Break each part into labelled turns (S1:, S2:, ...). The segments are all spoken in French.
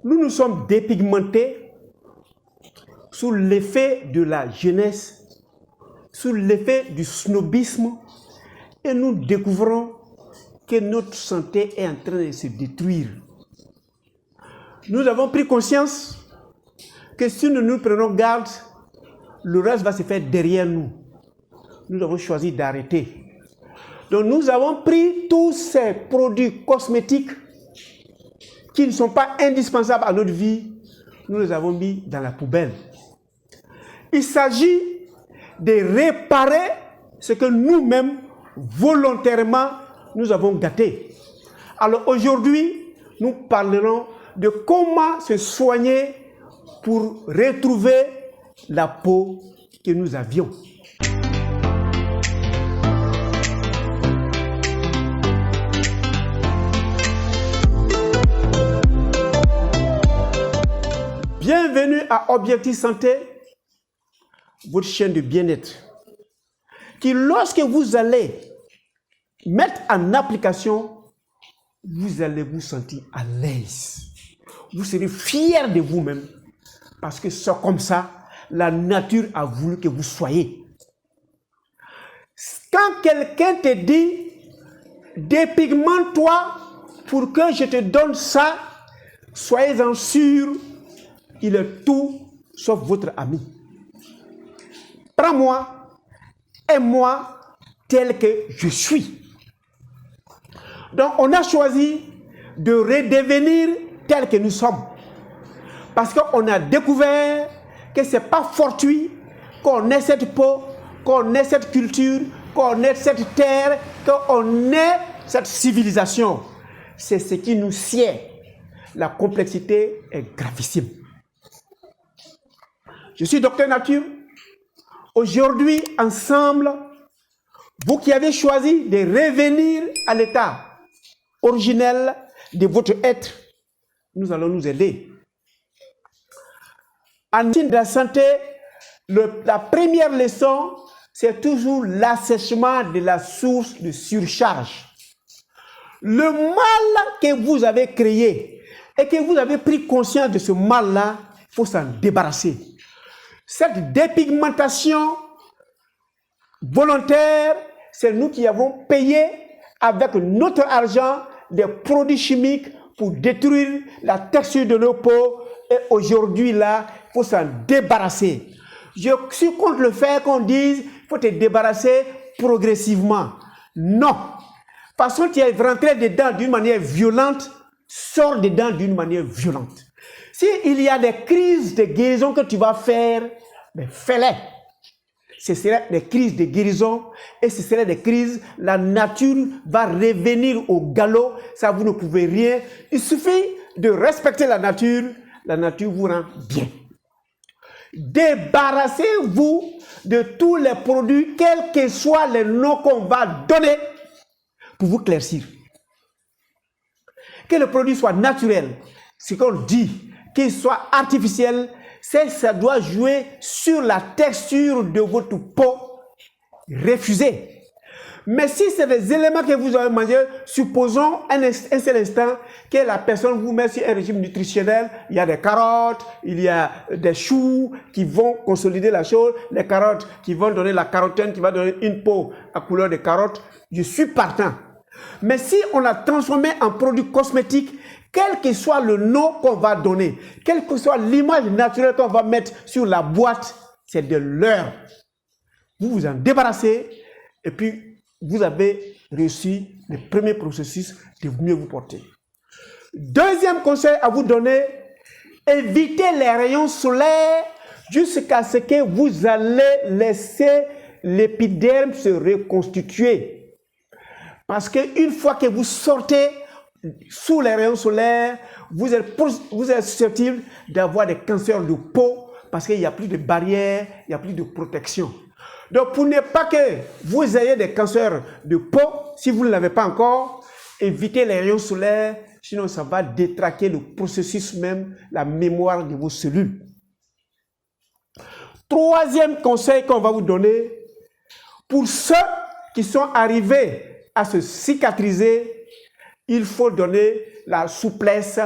S1: nous nous sommes dépigmentés sous l'effet de la jeunesse, sous l'effet du snobisme, et nous découvrons que notre santé est en train de se détruire. Nous avons pris conscience que si nous nous prenons garde, le reste va se faire derrière nous. Nous avons choisi d'arrêter. Donc nous avons pris tous ces produits cosmétiques qui ne sont pas indispensables à notre vie, nous les avons mis dans la poubelle. Il s'agit de réparer ce que nous-mêmes, volontairement, nous avons gâté. Alors aujourd'hui, nous parlerons de comment se soigner pour retrouver la peau que nous avions. Bienvenue à Objectif Santé, votre chaîne de bien-être, qui lorsque vous allez mettre en application, vous allez vous sentir à l'aise. Vous serez fier de vous-même parce que c'est comme ça, la nature a voulu que vous soyez. Quand quelqu'un te dit, dépigmente-toi pour que je te donne ça, soyez-en sûr, il est tout sauf votre ami. Prends-moi, aime-moi tel que je suis. Donc, on a choisi de redevenir tel que nous sommes. Parce qu'on a découvert que ce n'est pas fortuit qu'on ait cette peau, qu'on ait cette culture, qu'on ait cette terre, qu'on ait cette civilisation. C'est ce qui nous sied. La complexité est gravissime. Je suis Docteur Nature. Aujourd'hui, ensemble, vous qui avez choisi de revenir à l'état originel de votre être, nous allons nous aider. En médecine de la santé, la première leçon, c'est toujours l'assèchement de la source de surcharge. Le mal que vous avez créé et que vous avez pris conscience de ce mal-là, il faut s'en débarrasser. Cette dépigmentation volontaire, c'est nous qui avons payé avec notre argent des produits chimiques pour détruire la texture de nos peaux. Et aujourd'hui, là, il faut s'en débarrasser. Je suis contre le fait qu'on dise qu'il faut te débarrasser progressivement. Non. Parce que tu es rentré dedans d'une manière violente, sors dedans d'une manière violente. S'il y a des crises de guérison que tu vas faire, ben fais-les. Ce seraient des crises de guérison et ce seraient des crises, la nature va revenir au galop, ça vous ne pouvez rien. Il suffit de respecter la nature vous rend bien. Débarrassez-vous de tous les produits, quels que soient les noms qu'on va donner pour vous éclaircir. Que le produit soit naturel, ce qu'on dit, qu'il soit artificiel, ça doit jouer sur la texture de votre peau. Refusez. Mais si c'est des éléments que vous avez mangés, supposons un seul instant que la personne vous met sur un régime nutritionnel, il y a des carottes, il y a des choux qui vont consolider la chose, les carottes qui vont donner la carotène, qui va donner une peau à couleur de carotte, je suis partant. Mais si on a transformé en produit cosmétique, quel que soit le nom qu'on va donner, quelle que soit l'image naturelle qu'on va mettre sur la boîte, c'est de l'heure. Vous vous en débarrassez et puis vous avez réussi le premier processus de mieux vous porter. Deuxième conseil à vous donner, évitez les rayons solaires jusqu'à ce que vous allez laisser l'épiderme se reconstituer. Parce qu'une fois que vous sortez sous les rayons solaires, vous êtes susceptible d'avoir des cancers de peau parce qu'il n'y a plus de barrière, il n'y a plus de protection. Donc, pour ne pas que vous ayez des cancers de peau, si vous ne l'avez pas encore, évitez les rayons solaires, sinon ça va détraquer le processus même, la mémoire de vos cellules. Troisième conseil qu'on va vous donner, pour ceux qui sont arrivés à se cicatriser, il faut donner la souplesse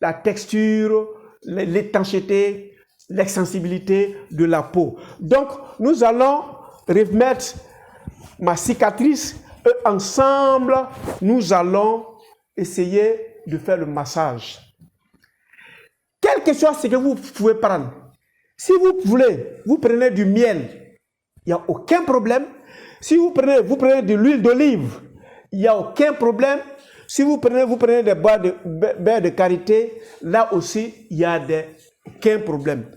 S1: la texture, l'étanchéité, l'extensibilité de la peau. Donc, nous allons remettre ma cicatrice et ensemble, nous allons essayer de faire le massage. Quel que soit ce que vous pouvez prendre, si vous voulez, vous prenez du miel, il n'y a aucun problème. Si vous prenez de l'huile d'olive, il n'y a aucun problème. Si vous prenez des beurre de karité, là aussi, il n'y a aucun problème.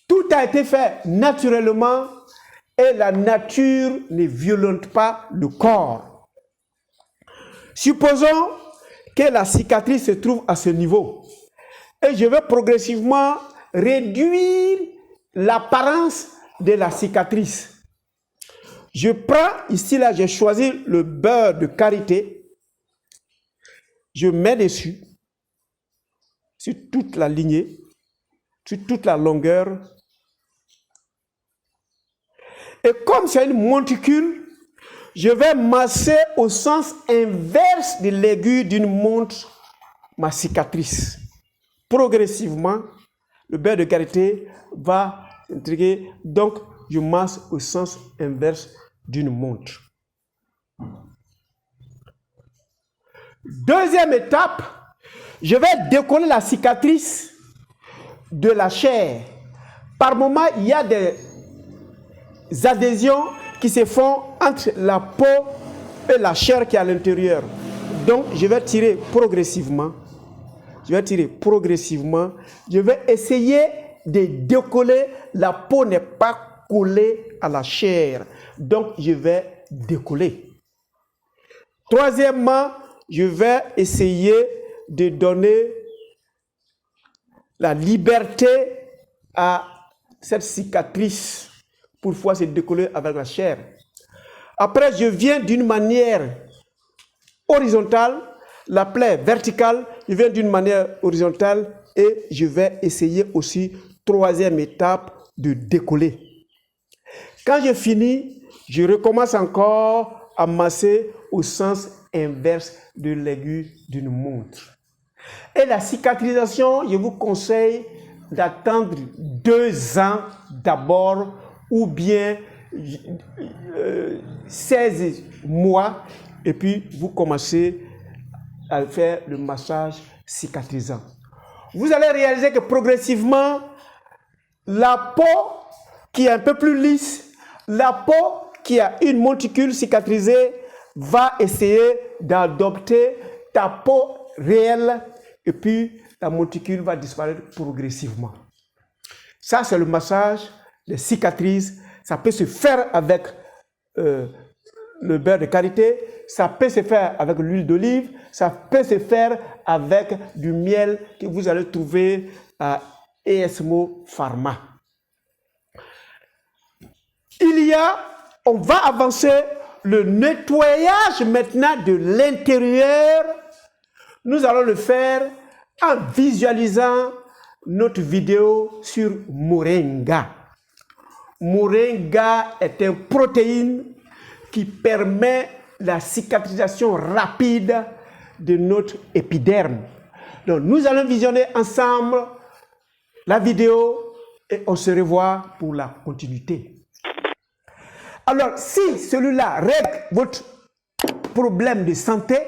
S1: Tout a été fait naturellement et la nature ne violente pas le corps. Supposons que la cicatrice se trouve à ce niveau et je vais progressivement réduire l'apparence de la cicatrice. Je prends ici, là, j'ai choisi le beurre de karité. Je mets dessus, sur toute la lignée, sur toute la longueur. Et comme c'est une monticule, je vais masser au sens inverse de l'aiguille d'une montre ma cicatrice. Progressivement, le beurre de karité va s'intégrer. Donc, je masse au sens inverse d'une montre. Deuxième étape, je vais décoller la cicatrice de la chair. Par moment, il y a des adhésions qui se font entre la peau et la chair qui est à l'intérieur. Donc, je vais tirer progressivement. Je vais essayer de décoller. La peau n'est pas collée à la chair. Donc, je vais décoller. Troisièmement, je vais essayer de donner la liberté à cette cicatrice pour pouvoir se décoller avec la chair. Après, je viens d'une manière horizontale, la plaie verticale, je viens d'une manière horizontale et je vais essayer aussi, troisième étape, de décoller. Quand je finis, je recommence encore à masser au sens inverse de l'aiguille d'une montre. Et la cicatrisation, je vous conseille d'attendre 2 ans d'abord ou bien 16 mois et puis vous commencez à faire le massage cicatrisant. Vous allez réaliser que progressivement, la peau qui est un peu plus lisse, la peau qui a une monticule cicatrisée va essayer d'adopter ta peau réelle et puis la monticule va disparaître progressivement. Ça, c'est le massage des cicatrices. Ça peut se faire avec le beurre de karité, ça peut se faire avec l'huile d'olive, ça peut se faire avec du miel que vous allez trouver à ESMO Pharma. On va avancer le nettoyage maintenant de l'intérieur. Nous allons le faire en visualisant notre vidéo sur Moringa. Moringa est une protéine qui permet la cicatrisation rapide de notre épiderme. Donc, nous allons visionner ensemble la vidéo et on se revoit pour la continuité. Alors, si celui-là règle votre problème de santé,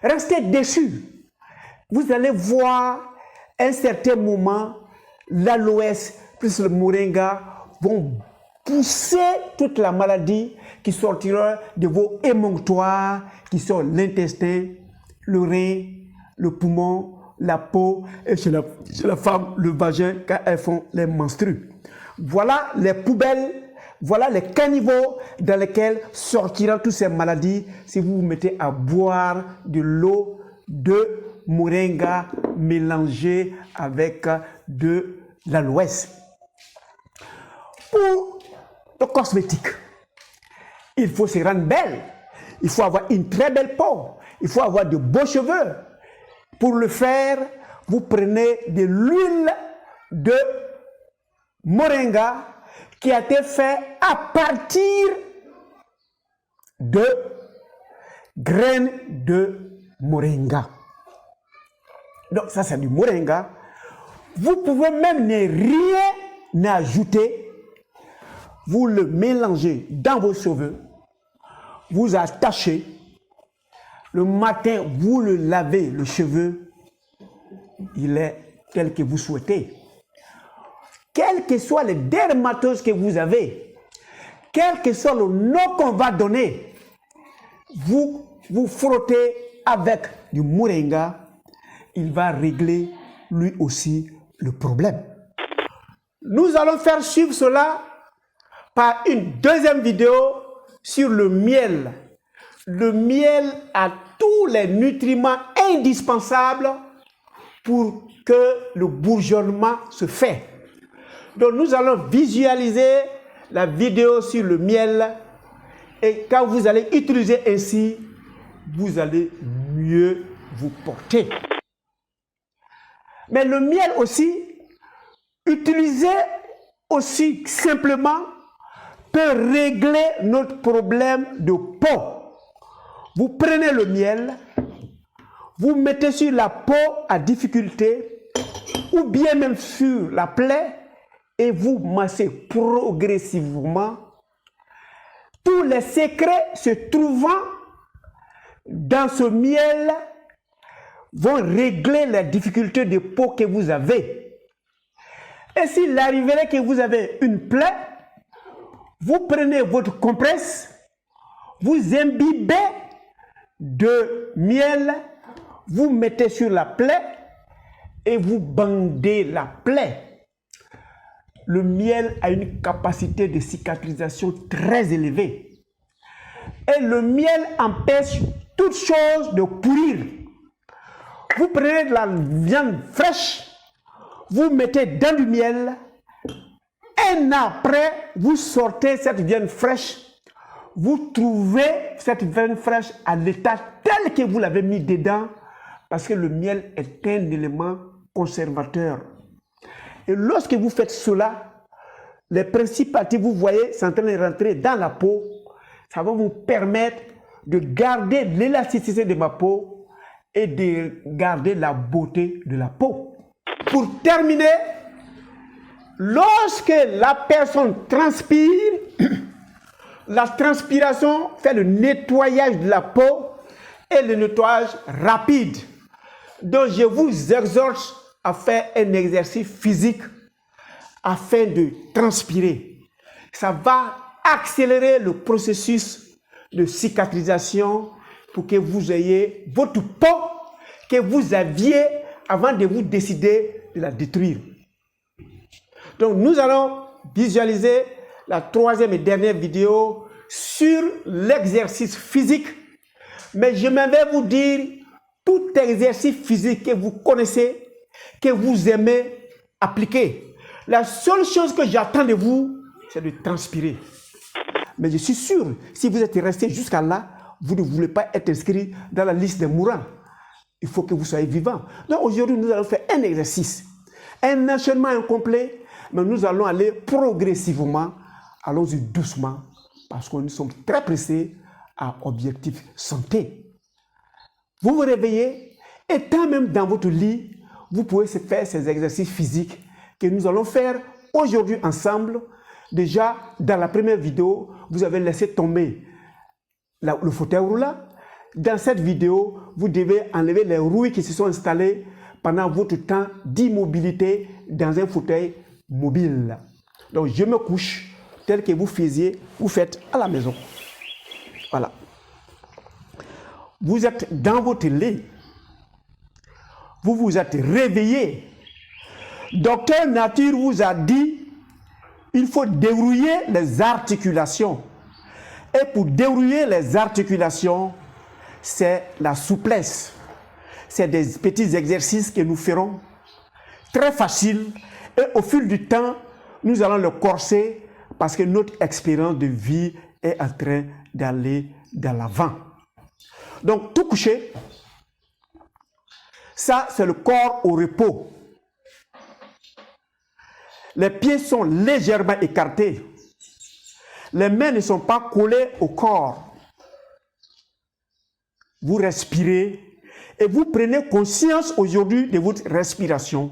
S1: restez dessus. Vous allez voir à un certain moment, l'aloès plus le moringa vont pousser toute la maladie qui sortira de vos émonctoires, qui sont l'intestin, le rein, le poumon, la peau et chez la femme, le vagin quand elles font les menstrues. Voilà les poubelles, voilà les caniveaux dans lesquels sortiront toutes ces maladies si vous vous mettez à boire de l'eau de moringa mélangée avec de l'aloès. Pour le cosmétique, il faut se rendre belle, il faut avoir une très belle peau, il faut avoir de beaux cheveux. Pour le faire, vous prenez de l'huile de moringa qui a été faite à partir de graines de moringa. Donc ça, c'est du moringa. Vous pouvez même ne rien ajouter. Vous le mélangez dans vos cheveux. Vous attachez. Le matin, vous le lavez, le cheveu. Il est tel que vous souhaitez. Quelles que soient les dermatoses que vous avez, quel que soit le nom qu'on va donner, vous frottez avec du moringa. Il va régler lui aussi le problème. Nous allons faire suivre cela par une deuxième vidéo sur le miel. Le miel a tous les nutriments indispensables pour que le bourgeonnement se fait. Donc nous allons visualiser la vidéo sur le miel et quand vous allez utiliser ainsi, vous allez mieux vous porter. Mais le miel aussi, utilisé aussi simplement, peut régler notre problème de peau. Vous prenez le miel, vous mettez sur la peau à difficulté ou bien même sur la plaie et vous massez progressivement. Tous les secrets se trouvant dans ce miel vont régler les difficultés de peau que vous avez. Et s'il arriverait que vous avez une plaie, vous prenez votre compresse, vous imbibez de miel, vous mettez sur la plaie et vous bandez la plaie. Le miel a une capacité de cicatrisation très élevée. Et le miel empêche toute chose de pourrir. Vous prenez de la viande fraîche, vous mettez dans du miel, un an après, vous sortez cette viande fraîche, vous trouvez cette viande fraîche à l'état tel que vous l'avez mis dedans, parce que le miel est un élément conservateur. Et lorsque vous faites cela, les principes actifs, vous voyez, sont en train de rentrer dans la peau, ça va vous permettre de garder l'élasticité de ma peau et de garder la beauté de la peau. Pour terminer, lorsque la personne transpire, la transpiration fait le nettoyage de la peau et le nettoyage rapide. Donc je vous exhorte à faire un exercice physique afin de transpirer. Ça va accélérer le processus de cicatrisation pour que vous ayez votre peau que vous aviez avant de vous décider de la détruire. Donc nous allons visualiser la troisième et dernière vidéo sur l'exercice physique. Mais je vais vous dire tout exercice physique que vous connaissez, que vous aimez appliquer. La seule chose que j'attends de vous, c'est de transpirer. Mais je suis sûr, si vous êtes resté jusqu'à là, vous ne voulez pas être inscrit dans la liste des mourants. Il faut que vous soyez vivant. Donc aujourd'hui, nous allons faire un exercice, un enchaînement incomplet, mais nous allons aller progressivement, allons-y doucement, parce que nous sommes très pressés à objectif santé. Vous vous réveillez, étant même dans votre lit, vous pouvez faire ces exercices physiques que nous allons faire aujourd'hui ensemble. Déjà, dans la première vidéo, vous avez laissé tomber le fauteuil roulant. Dans cette vidéo, vous devez enlever les rouilles qui se sont installées pendant votre temps d'immobilité dans un fauteuil mobile. Donc, je me couche tel que vous faites à la maison. Voilà. Vous êtes dans votre lit. Vous vous êtes réveillé. Docteur Nature vous a dit il faut dérouiller les articulations. Et pour dérouiller les articulations, c'est la souplesse. C'est des petits exercices que nous ferons, très faciles. Et au fil du temps, nous allons le corser parce que notre expérience de vie est en train d'aller de l'avant. Donc, tout couché, ça, c'est le corps au repos. Les pieds sont légèrement écartés. Les mains ne sont pas collées au corps. Vous respirez et vous prenez conscience aujourd'hui de votre respiration.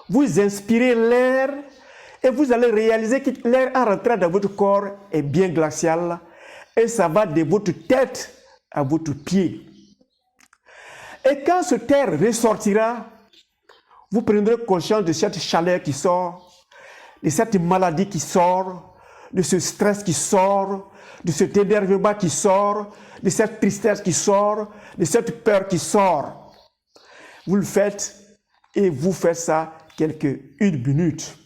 S1: Vous inspirez l'air et vous allez réaliser que l'air en rentrant dans votre corps est bien glacial et ça va de votre tête à votre pied. Et quand ce air ressortira, vous prendrez conscience de cette chaleur qui sort, de cette maladie qui sort, de ce stress qui sort, de cet énervement qui sort, de cette tristesse qui sort, de cette peur qui sort. Vous le faites et vous faites ça une minute.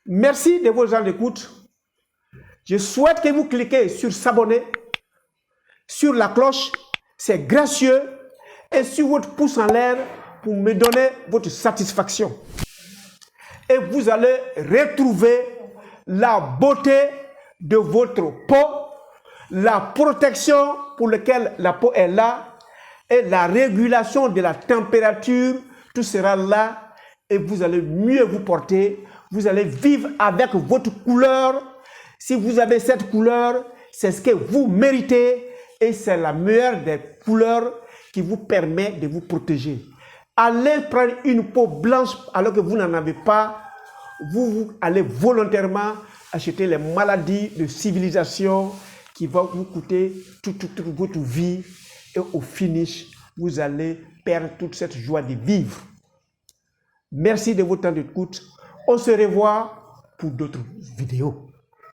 S1: Merci de vos gens d'écoute. Je souhaite que vous cliquez sur s'abonner, sur la cloche, c'est gracieux, et sur votre pouce en l'air pour me donner votre satisfaction. Et vous allez retrouver la beauté de votre peau, la protection pour laquelle la peau est là, et la régulation de la température, tout sera là, et vous allez mieux vous porter, vous allez vivre avec votre couleur. Si vous avez cette couleur, c'est ce que vous méritez, et c'est la meilleure des couleurs qui vous permet de vous protéger. Allez prendre une peau blanche alors que vous n'en avez pas, vous allez volontairement acheter les maladies de civilisation qui vont vous coûter toute votre vie, et au finish, vous allez perdre toute cette joie de vivre. Merci de votre temps d'écoute. On se revoit pour d'autres vidéos.